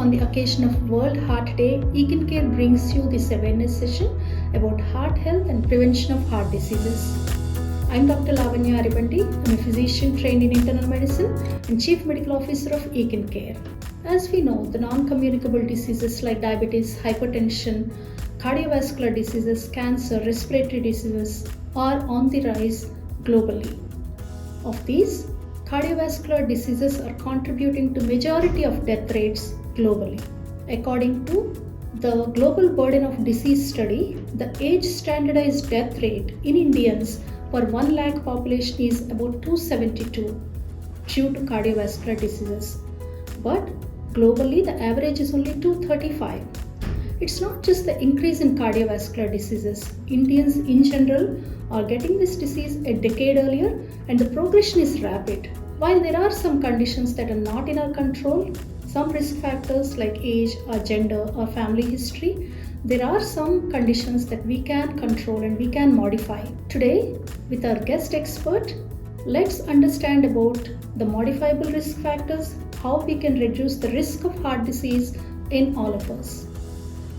on the occasion of World Heart Day, Econ Care brings you this awareness session about heart health and prevention of heart diseases. I'm Dr. Lavanya Aribandi. I'm a physician trained in internal medicine and Chief Medical Officer of Econ Care. As we know, the non-communicable diseases like diabetes, hypertension, cardiovascular diseases, cancer, respiratory diseases are on the rise globally. Of these, cardiovascular diseases are contributing to majority of death rates globally. According to the Global Burden of Disease study, the age standardized death rate in Indians per 1 lakh population is about 272 due to cardiovascular diseases. But globally, the average is only 235. It's not just the increase in cardiovascular diseases. Indians in general are getting this disease a decade earlier and the progression is rapid. While there are some conditions that are not in our control, some risk factors like age or gender or family history, there are some conditions that we can control and we can modify. Today, with our guest expert, let's understand about the modifiable risk factors, how we can reduce the risk of heart disease in all of us.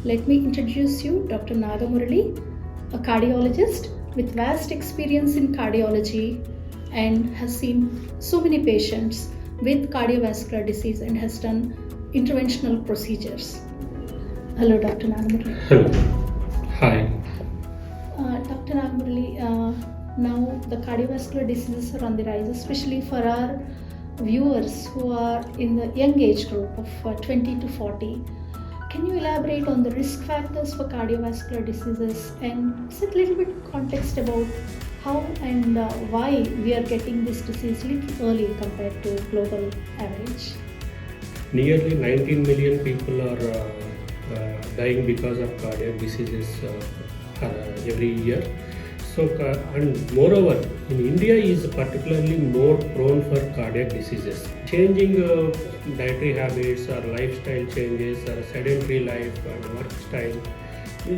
Let me introduce you Dr. Nagamurali, a cardiologist with vast experience in cardiology and has seen so many patients with cardiovascular disease and has done interventional procedures. Hello, Dr. Nagamurali. Hello. Hi. Dr. Nagamurali, now the cardiovascular diseases are on the rise, especially for our viewers who are in the young age group of 20 to 40. Can you elaborate on the risk factors for cardiovascular diseases and set a little bit of context about how and why we are getting this disease a little early compared to global average? Nearly 19 million people are dying because of cardiac diseases every year. So, and moreover, in India is particularly more prone for cardiac diseases. Changing dietary habits or lifestyle changes or sedentary life and work style,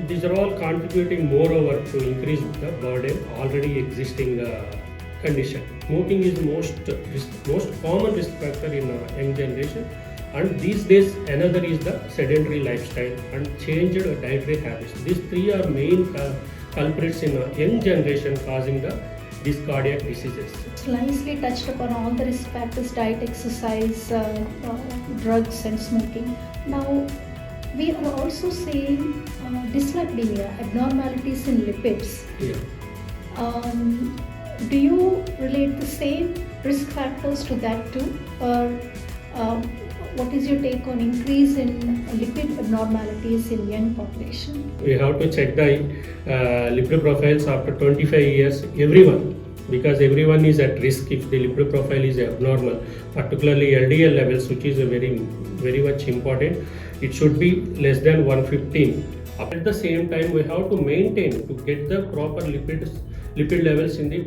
these are all contributing moreover to increase the burden already existing condition. Smoking is most common risk factor in young generation, and these days another is the sedentary lifestyle and changed dietary habits. These three are main culprits in young generation causing these cardiac diseases. Nicely touched upon all the risk factors: diet, exercise, drugs and smoking. Now we are also seeing dyslipidemia, abnormalities in lipids. Yeah. Do you relate the same risk factors to that too, or what is your take on increase in lipid abnormalities in young population? We have to check the lipid profiles after 25 years, everyone, because everyone is at risk if the lipid profile is abnormal, particularly LDL levels, which is very much important. It should be less than 115. At the same time, we have to maintain to get the proper lipid levels in the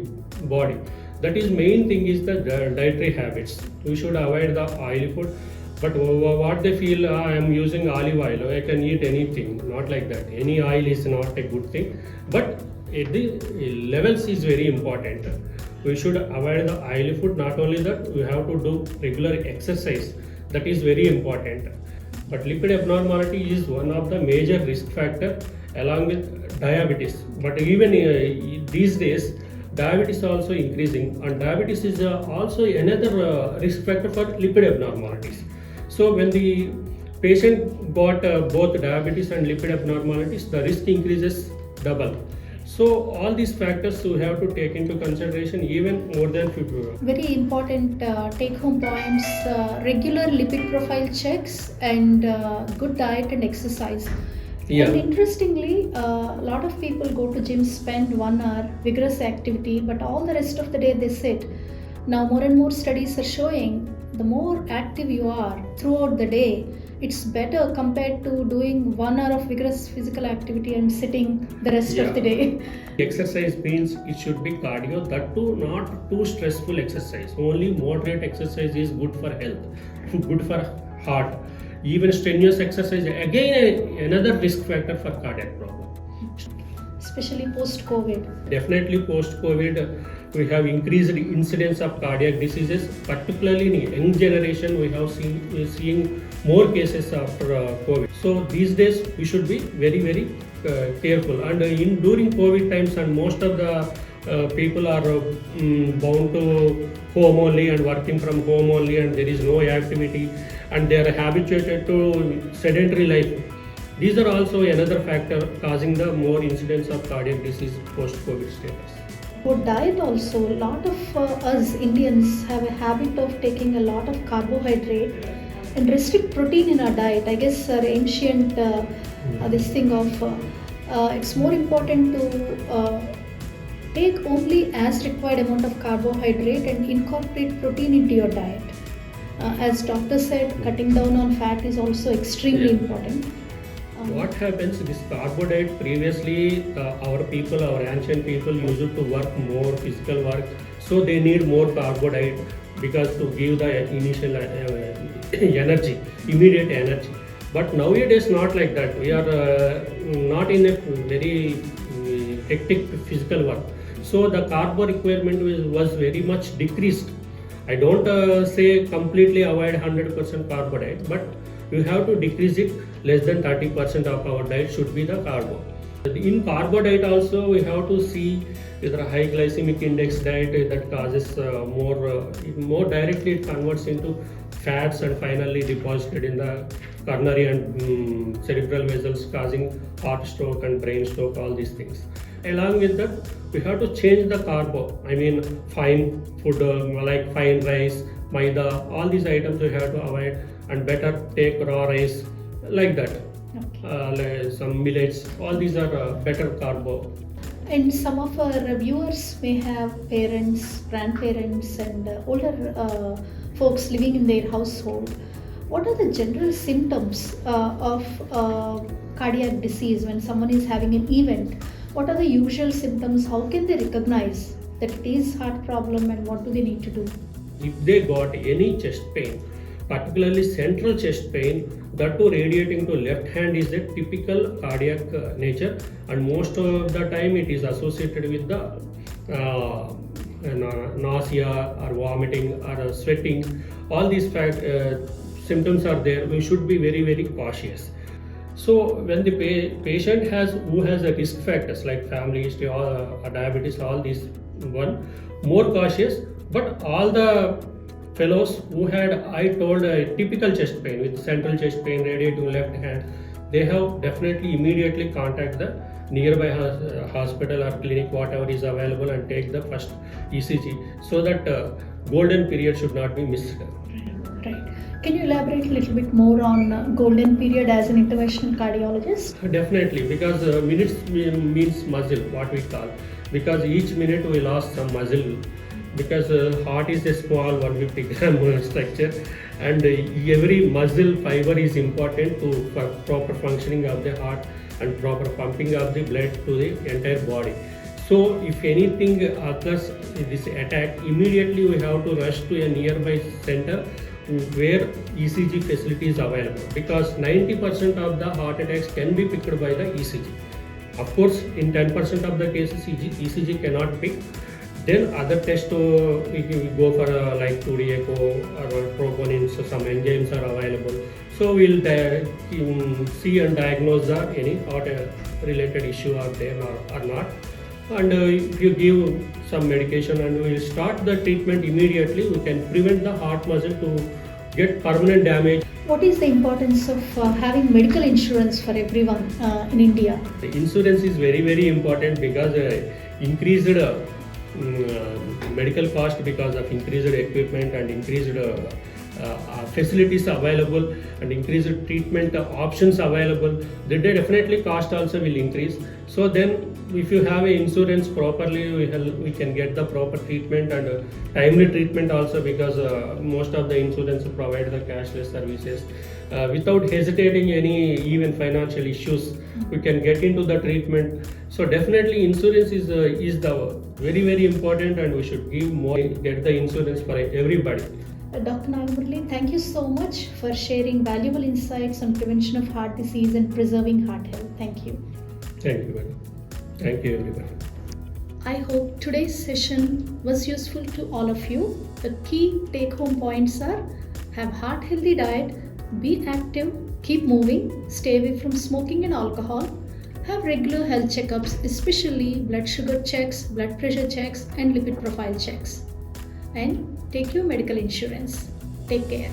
body. That is main thing is the dietary habits. We should avoid the oily food. But what they feel, I am using olive oil, I can eat anything. Not like that. Any oil is not a good thing. But the levels is very important. We should avoid the oily food. Not only that, we have to do regular exercise. That is very important. But lipid abnormality is one of the major risk factor along with diabetes. But even these days, diabetes also increasing, and diabetes is also another risk factor for lipid abnormalities. So when the patient got both diabetes and lipid abnormalities, the risk increases double. So all these factors we have to take into consideration, even more than 50. Very important take-home points: regular lipid profile checks and good diet and exercise. Yeah. And interestingly, a lot of people go to gym, spend 1 hour vigorous activity, but all the rest of the day they sit. Now more and more studies are showing the more active you are throughout the day, it's better compared to doing 1 hour of vigorous physical activity and sitting the rest of the day. Exercise means it should be cardio, that too not too stressful exercise. Only moderate exercise is good for health, good for heart. Even strenuous exercise, again another risk factor for cardiac problem. Especially post-COVID. Definitely post-COVID, we have increased incidence of cardiac diseases, particularly in young generation. We have seeing more cases after COVID. So these days we should be very careful. And during COVID times, and most of the people are bound to home only and working from home only, and there is no activity, and they are habituated to sedentary life. These are also another factor causing the more incidence of cardiac disease post-COVID status. For diet also, a lot of us Indians have a habit of taking a lot of carbohydrate and restrict protein in our diet. I guess our ancient this thing of it's more important to take only as required amount of carbohydrate and incorporate protein into your diet. As doctor said, cutting down on fat is also extremely important. What happens, this carbo diet, previously our ancient people used to work more physical work, so they need more carbo diet because to give the initial energy, immediate energy. But nowadays not like that. We are not in a very hectic physical work. So the carbo requirement was very much decreased. I don't say completely avoid 100% carbo diet, but you have to decrease it. Less than 30% of our diet should be the carbo. In carbo diet also we have to see whether high glycemic index diet that causes more directly it converts into fats and finally deposited in the coronary and cerebral vessels, causing heart stroke and brain stroke, all these things. Along with that, we have to change the carbo. I mean, fine food like fine rice, maida, all these items we have to avoid, and better take raw rice like that. Okay. Like some millets, all these are better carbo. And some of our viewers may have parents, grandparents, and older folks living in their household. What are the general symptoms of cardiac disease when someone is having an event? What are the usual symptoms? How can they recognize that it is heart problem, and what do they need to do? If they got any chest pain, particularly central chest pain, that too radiating to left hand, is a typical cardiac nature, and most of the time it is associated with the nausea or vomiting or sweating. All these symptoms are there. We should be very cautious. So when the patient who has a risk factors like family history or diabetes, all these more cautious. But all the fellows who had, I told, a typical chest pain with central chest pain radiating left hand, they have definitely immediately contact the nearby hospital or clinic, whatever is available, and take the first ECG, so that golden period should not be missed. Right. Can you elaborate a little bit more on golden period as an interventional cardiologist? Definitely, because minutes means muscle, what we call. Because each minute we lost some muscle. Because heart is a small 150 gram structure, and every muscle fiber is important for proper functioning of the heart and proper pumping of the blood to the entire body. So if anything occurs in this attack, immediately we have to rush to a nearby center where ECG facility is available, because 90% of the heart attacks can be picked by the ECG. Of course, in 10% of the cases ECG cannot pick. Then other tests we go for like 2D echo or troponin, so some enzymes are available. So we'll see and diagnose any heart related issue are there or not. And if you give some medication and we'll start the treatment immediately, we can prevent the heart muscle to get permanent damage. What is the importance of having medical insurance for everyone in India? The insurance is very important, because increased medical cost because of increased equipment and increased facilities available and increased treatment options available, the definitely cost also will increase. So then if you have a insurance properly, we can get the proper treatment and timely treatment also, because most of the insurance provide the cashless services. Without hesitating any even financial issues, we can get into the treatment. So definitely insurance is the very important, and we should get the insurance for everybody. Dr. Nagamurli, thank you so much for sharing valuable insights on prevention of heart disease and preserving heart health. Thank you. Thank you, madam. Thank you, everybody. I hope today's session was useful to all of you. The key take-home points are: have heart-healthy diet, Be active, keep moving, stay away from smoking and alcohol. Have regular health checkups, especially blood sugar checks, blood pressure checks, and lipid profile checks. And take your medical insurance. Take care.